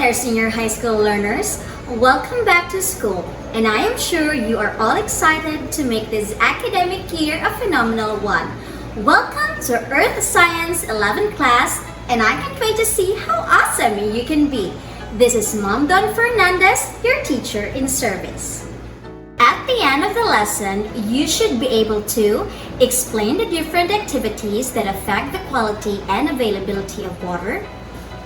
there, senior high school learners. Welcome back to school, and I am sure you are all excited to make this academic year a phenomenal one. Welcome to Earth Science 11th class, and I can't wait to see how awesome you can be. This is Mom Don Fernandez, your teacher in service. At the end of the lesson, you should be able to explain the different activities that affect the quality and availability of water,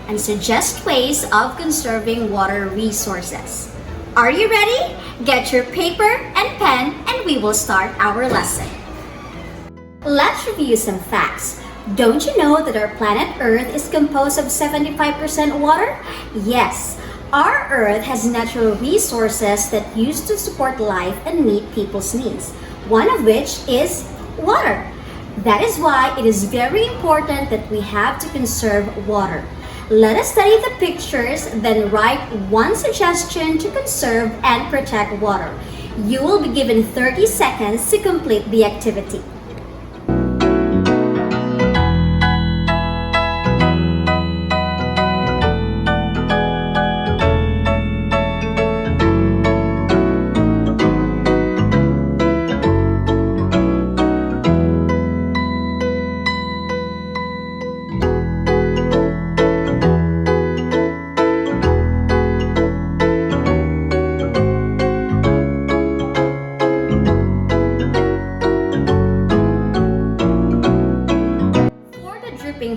and suggest ways of conserving water resources. Are you ready? Get your paper and pen and we will start our lesson. Let's review some facts. Don't you know that our planet Earth is composed of 75% water? Yes, our Earth has natural resources that used to support life and meet people's needs, one of which is water. That is why it is very important that we have to conserve water. Let us study the pictures, then write one suggestion to conserve and protect water. You will be given 30 seconds to complete the activity.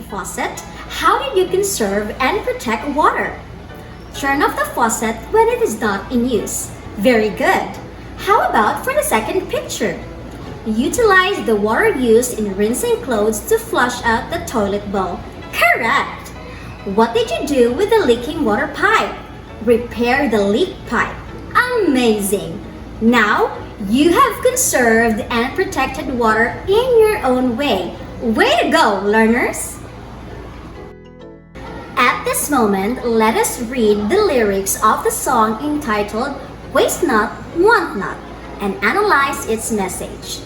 Faucet, how did you conserve and protect water? Turn off the faucet when it is not in use. Very good. How about for the second picture? Utilize the water used in rinsing clothes to flush out the toilet bowl. Correct. What did you do with the leaking water pipe? Repair the leak pipe. Amazing. Now, you have conserved and protected water in your own way. Way to go, learners! At this moment, let us read the lyrics of the song entitled Waste Not, Want Not, and analyze its message.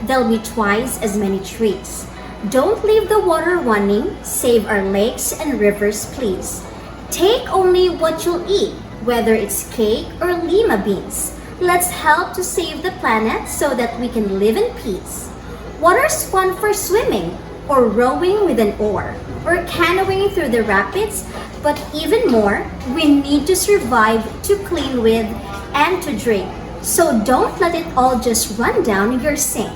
There'll be twice as many trees. Don't leave the water running. Save our lakes and rivers, please. Take only what you'll eat, whether it's cake or lima beans. Let's help to save the planet so that we can live in peace. Water's fun for swimming, or rowing with an oar, or canoeing through the rapids, but even more, we need to survive, to clean with, and to drink. So don't let it all just run down your sink.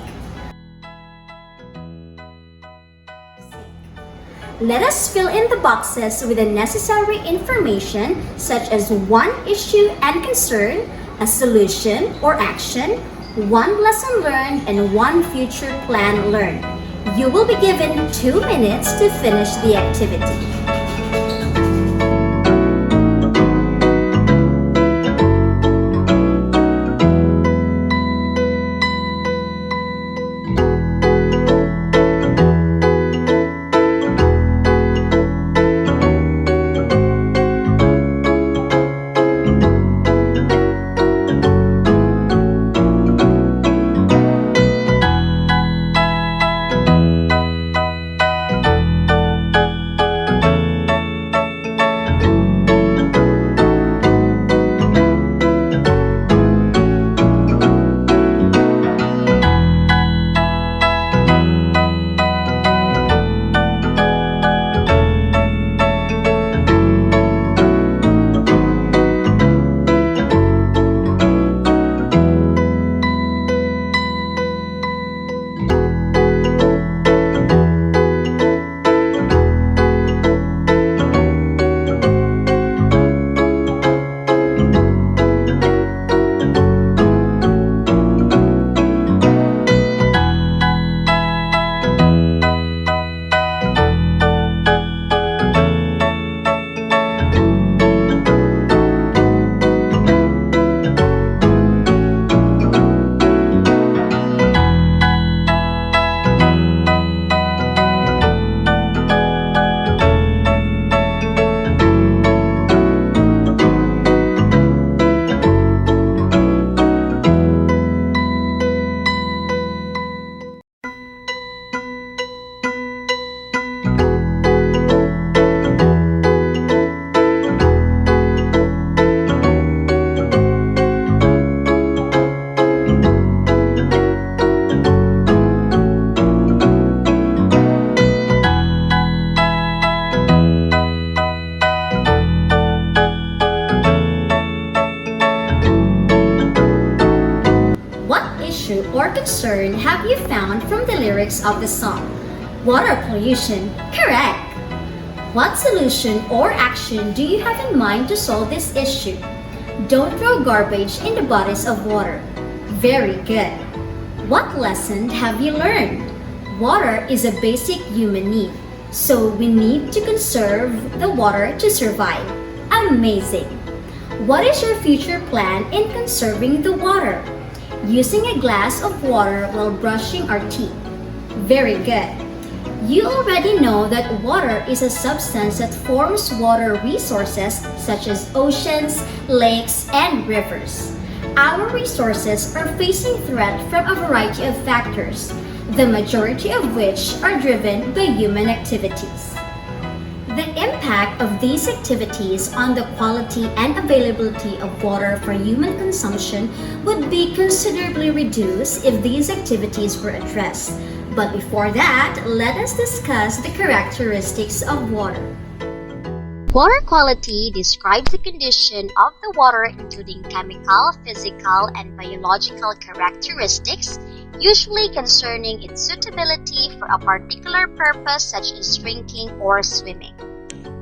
Let us fill in the boxes with the necessary information such as one issue and concern, a solution or action, one lesson learned, and one future plan learned. You will be given 2 minutes to finish the activity. found from the lyrics of the song. Water pollution, correct! What solution or action do you have in mind to solve this issue? Don't throw garbage in the bodies of water. Very good. What lesson have you learned? Water is a basic human need, so we need to conserve the water to survive. Amazing! What is your future plan in conserving the water? Using a glass of water while brushing our teeth. Very good. You already know that water is a substance that forms water resources such as oceans, lakes, and rivers. Our resources are facing threat from a variety of factors, the majority of which are driven by human activities. The impact of these activities on the quality and availability of water for human consumption would be considerably reduced if these activities were addressed. But before that, let us discuss the characteristics of water. Water quality describes the condition of the water including chemical, physical, and biological characteristics, usually concerning its suitability for a particular purpose such as drinking or swimming.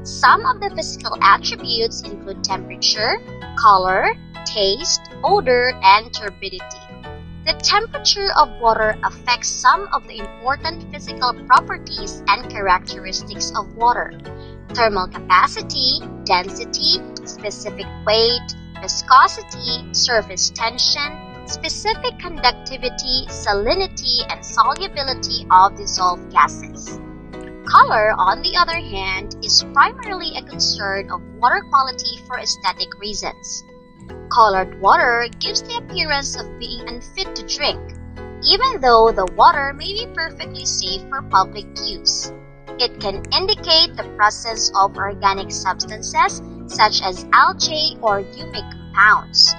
Some of the physical attributes include temperature, color, taste, odor, and turbidity. The temperature of water affects some of the important physical properties and characteristics of water. Thermal capacity, density, specific weight, viscosity, surface tension, specific conductivity, salinity, and solubility of dissolved gases. Color, on the other hand, is primarily a concern of water quality for aesthetic reasons. Colored water gives the appearance of being unfit to drink, even though the water may be perfectly safe for public use. It can indicate the presence of organic substances such as algae or humic compounds.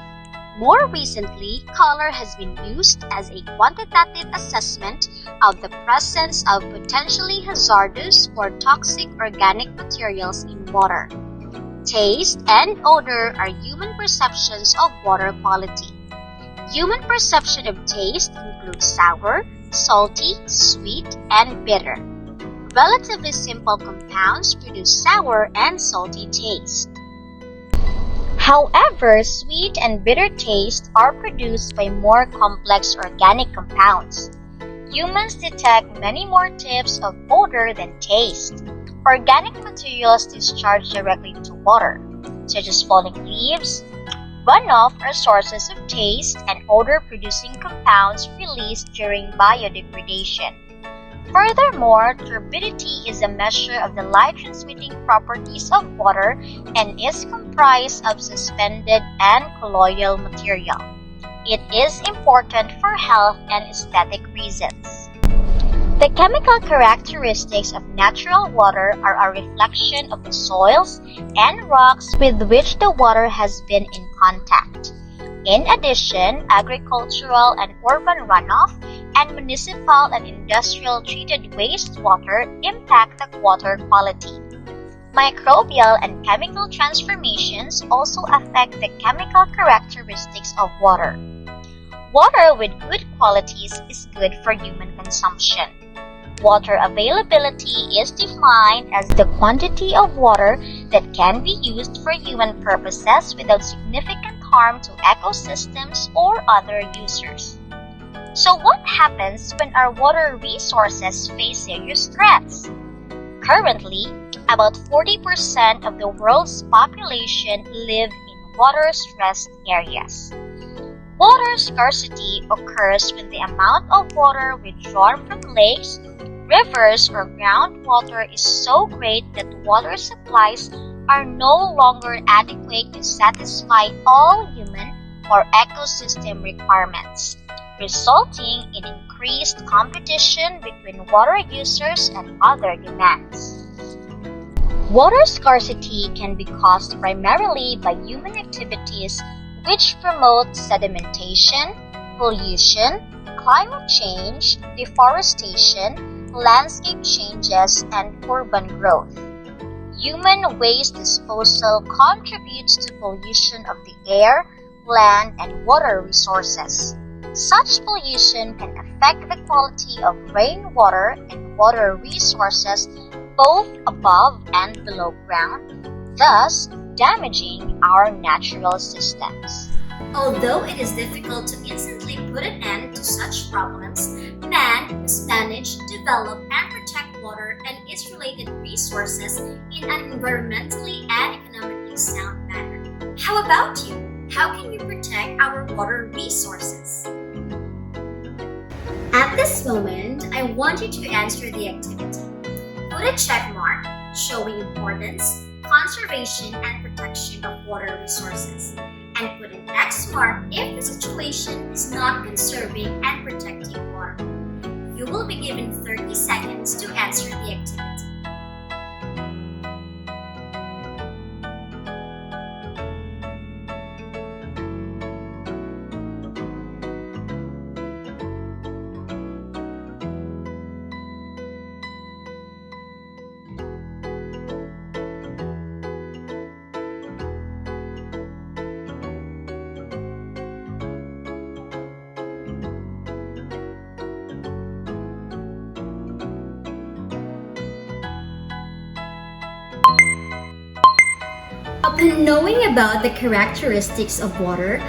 More recently, color has been used as a quantitative assessment of the presence of potentially hazardous or toxic organic materials in water. Taste and odor are human perceptions of water quality. Human perception of taste includes sour, salty, sweet, and bitter. Relatively simple compounds produce sour and salty taste. However, sweet and bitter taste are produced by more complex organic compounds. Humans detect many more tips of odor than taste. Organic materials discharge directly into water, such as falling leaves. Runoff are sources of taste and odor-producing compounds released during biodegradation. Furthermore, turbidity is a measure of the light-transmitting properties of water and is comprised of suspended and colloidal material. It is important for health and aesthetic reasons. The chemical characteristics of natural water are a reflection of the soils and rocks with which the water has been in contact. In addition, agricultural and urban runoff and municipal and industrial treated wastewater impact the water quality. Microbial and chemical transformations also affect the chemical characteristics of water. Water with good qualities is good for human consumption. Water availability is defined as the quantity of water that can be used for human purposes without significant harm to ecosystems or other users. So what happens when our water resources face serious threats? Currently, about 40% of the world's population live in water-stressed areas. Water scarcity occurs when the amount of water withdrawn from lakes, rivers, or groundwater is so great that water supplies are no longer adequate to satisfy all human or ecosystem requirements, resulting in increased competition between water users and other demands. Water scarcity can be caused primarily by human activities which promote sedimentation, pollution, climate change, deforestation, landscape changes, and urban growth. Human waste disposal contributes to pollution of the air, land, and water resources. Such pollution can affect the quality of rainwater and water resources both above and below ground, thus damaging our natural systems. Although it is difficult to instantly put an end to such problems, man must manage, develop, and protect water and its related resources in an environmentally and economically sound manner. How about you? How can you protect our water resources? At this moment, I want you to answer the activity. Put a check mark showing importance, conservation, and protection of water resources, and put an X mark if the situation is not conserving and protecting water. You will be given 30 seconds to answer the activity. Upon knowing about the characteristics of water,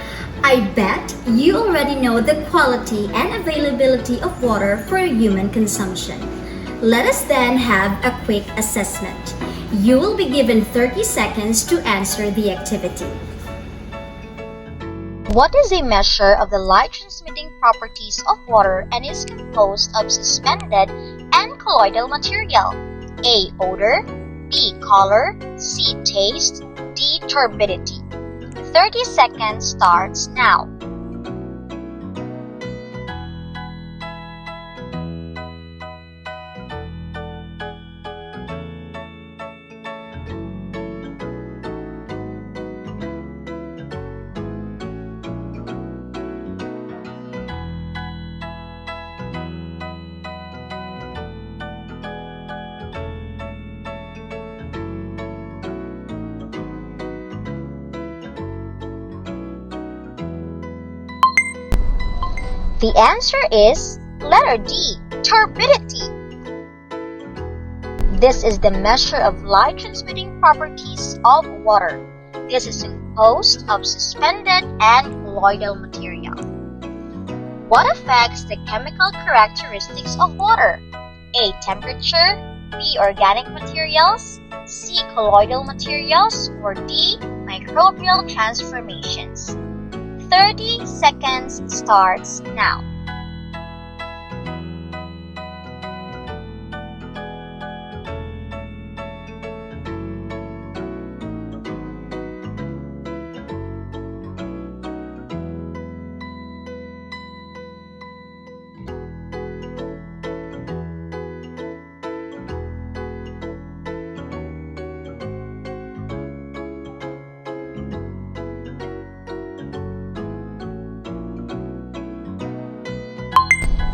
I bet you already know the quality and availability of water for human consumption. Let us then have a quick assessment. You will be given 30 seconds to answer the activity. What is a measure of the light transmitting properties of water and is composed of suspended and colloidal material? A. Odor, B. Color, C. Taste, D. Turbidity. 30 seconds starts now. The answer is letter D, turbidity. This is the measure of light transmitting properties of water. This is composed of suspended and colloidal material. What affects the chemical characteristics of water? A. Temperature, B. Organic materials, C. Colloidal materials, or D. Microbial transformations. 30 seconds starts now.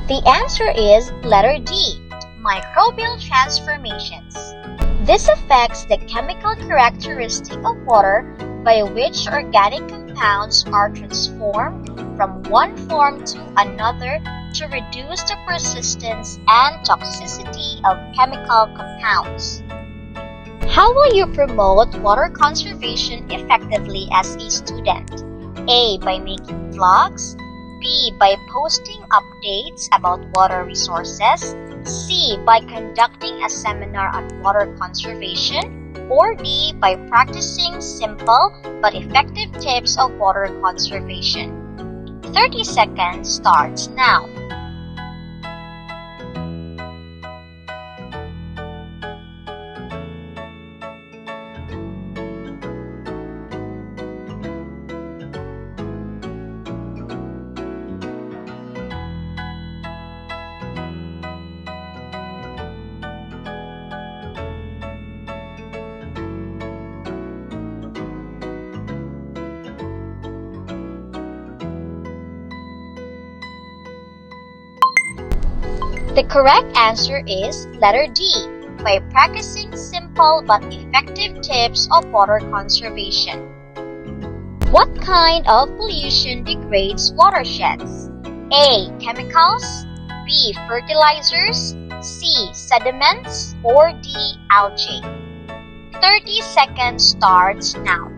The answer is letter D, microbial transformations. This affects the chemical characteristic of water by which organic compounds are transformed from one form to another to reduce the persistence and toxicity of chemical compounds. How will you promote water conservation effectively as a student? A. By making vlogs, B. By posting updates about water resources, C. By conducting a seminar on water conservation, or D. By practicing simple but effective tips of water conservation. 30 seconds starts now. The correct answer is letter D, by practicing simple but effective tips of water conservation. What kind of pollution degrades watersheds? A. Chemicals, B. Fertilizers, C. Sediments, or D. Algae. 30 seconds starts now.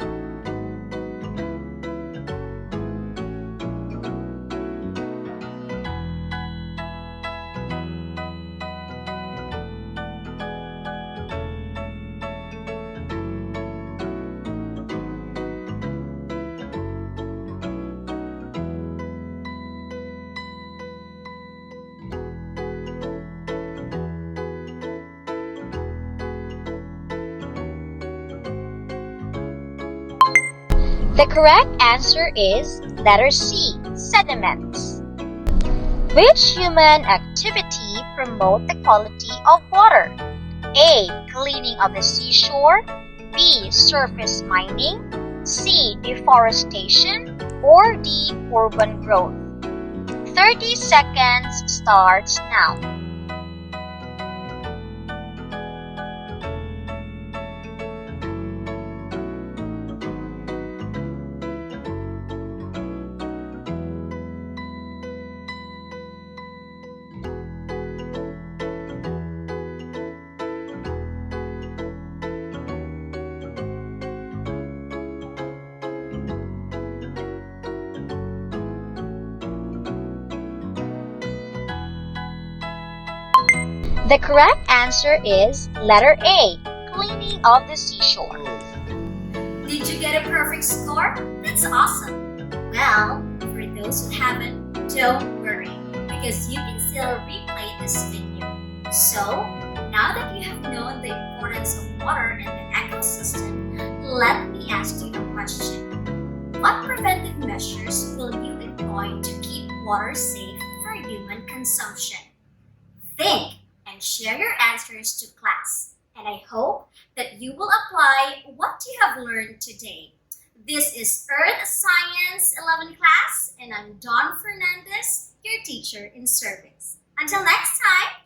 The correct answer is letter C, sediments. Which human activity promote the quality of water? A. Cleaning of the seashore, B. Surface mining, C. Deforestation, or D. Urban growth. 30 seconds starts now. The correct answer is letter A, cleaning of the seashore. Did you get a perfect score? That's awesome! Well, for those who haven't, don't worry, because you can still replay this video. So, now that you have known the importance of water and the ecosystem, let me ask you a question. What preventive measures will you employ to keep water safe for human consumption? Think and share your answers to class. And I hope that you will apply what you have learned today. This is Earth Science 11 class, and I'm Dawn Fernandez, your teacher in service. Until next time,